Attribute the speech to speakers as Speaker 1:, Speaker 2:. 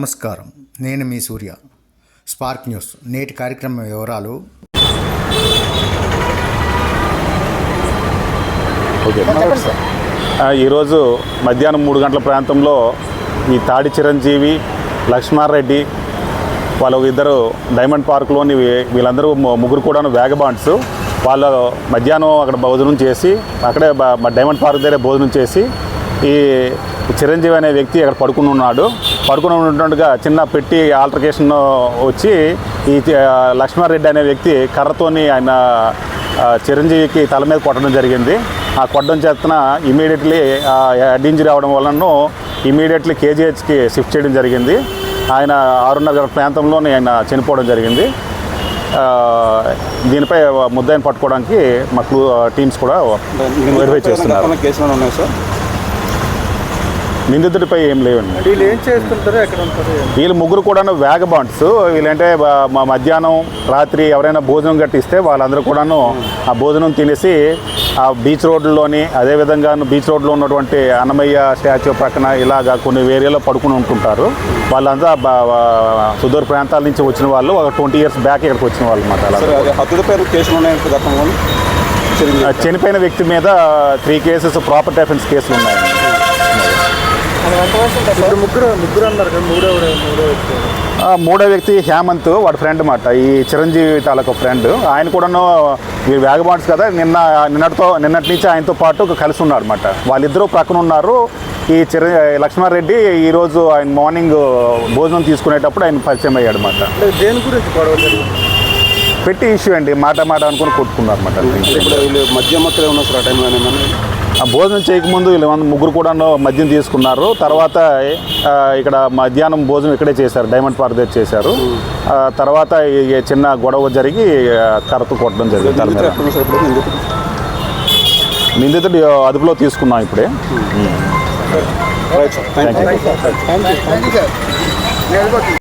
Speaker 1: నమస్కారం, నేను మీ సూర్య. Spark news నేటి కార్యక్రమం వివరాలు.
Speaker 2: ఈరోజు మధ్యాహ్నం 3 గంటల ప్రాంతంలో ఈ తాడి చిరంజీవి, లక్ష్మారెడ్డి వాళ్ళ ఇద్దరు డైమండ్ పార్క్లోని వీళ్ళందరూ ముగ్గురు కూడా వేగబాండ్స్. వాళ్ళు మధ్యాహ్నం అక్కడ భోజనం చేసి అక్కడే డైమండ్ పార్క్ దగ్గర భోజనం చేసి ఈ చిరంజీవి అనే వ్యక్తి అక్కడ పడుకుని ఉన్నట్టుగా చిన్న పెట్టి ఆల్టర్కేషన్ వచ్చి ఈ లక్ష్మారెడ్డి అనే వ్యక్తి కర్రతోని ఆయన చిరంజీవికి తల మీద కొట్టడం జరిగింది. ఆ కొట్టడం చేతన ఇమీడియట్లీ హెడ్ ఇంజరీ అవడం వలన ఇమీడియట్లీ కేజీహెచ్కి షిఫ్ట్ చేయడం జరిగింది. ఆయన 6:30 ప్రాంతంలోనే ఆయన చనిపోవడం జరిగింది. దీనిపై ముద్దాయిని పట్టుకోవడానికి మా టీమ్స్ కూడా వెరిఫై చేస్తున్నారు. నిందితుడిపై ఏం లేవండి.
Speaker 3: వీళ్ళు ఏం చేస్తుంటారు, ఎక్కడ ఉంటారు?
Speaker 2: వీళ్ళు ముగ్గురు కూడా వేగబాండ్స్. వీళ్ళంటే మధ్యాహ్నం రాత్రి ఎవరైనా భోజనం గట్టిస్తే వాళ్ళందరూ కూడాను ఆ భోజనం తినేసి ఆ బీచ్ రోడ్లోని, అదేవిధంగా బీచ్ రోడ్లో ఉన్నటువంటి అన్నమయ్య స్టాచ్యూ ప్రక్కన ఇలాగా కొన్ని ఏరియాలో పడుకుని ఉంటుంటారు. వాళ్ళంతా సుదూర ప్రాంతాల నుంచి వచ్చిన వాళ్ళు, ఒక 20 years బ్యాక్ ఇక్కడికి వచ్చిన వాళ్ళు అన్నమాట. చనిపోయిన వ్యక్తి మీద 3 cases ప్రాపర్టీ అఫెన్స్ కేసులు ఉన్నాయి. మూడో వ్యక్తి హేమంత్, వాడి ఫ్రెండ్ అన్నమాట, ఈ చిరంజీవి తాలూకు ఫ్రెండ్. ఆయన కూడాను వీరు వేగబాండ్స్ కదా, నిన్నటి నుంచి ఆయనతో పాటు కలిసి ఉన్నాడు అనమాట. వాళ్ళిద్దరూ ప్రక్కన ఉన్నారు. ఈ లక్ష్మారెడ్డి ఈరోజు ఆయన మార్నింగ్ భోజనం తీసుకునేటప్పుడు ఆయన పరిచయం అయ్యాడు అనమాట.
Speaker 3: దేని గురించి గొడవ?
Speaker 2: పెట్టి ఇష్యూ అండి, మాట అనుకుని కొట్టుకున్నారు అనమాట.
Speaker 3: మధ్యలో ఉన్న సార్ టైంలో
Speaker 2: భోజనం చేయకముందు వీళ్ళు ముగ్గురు కూడా మద్యం తీసుకున్నారు. తర్వాత ఇక్కడ మధ్యాహ్నం భోజనం ఇక్కడే చేశారు, డైమండ్ పార్క్ దగ్గర చేశారు. తర్వాత చిన్న గొడవ జరిగి కర్రతో కొట్టడం జరిగింది. నిందితుడు అదుపులో తీసుకున్నాం ఇప్పుడే.
Speaker 3: Thank you.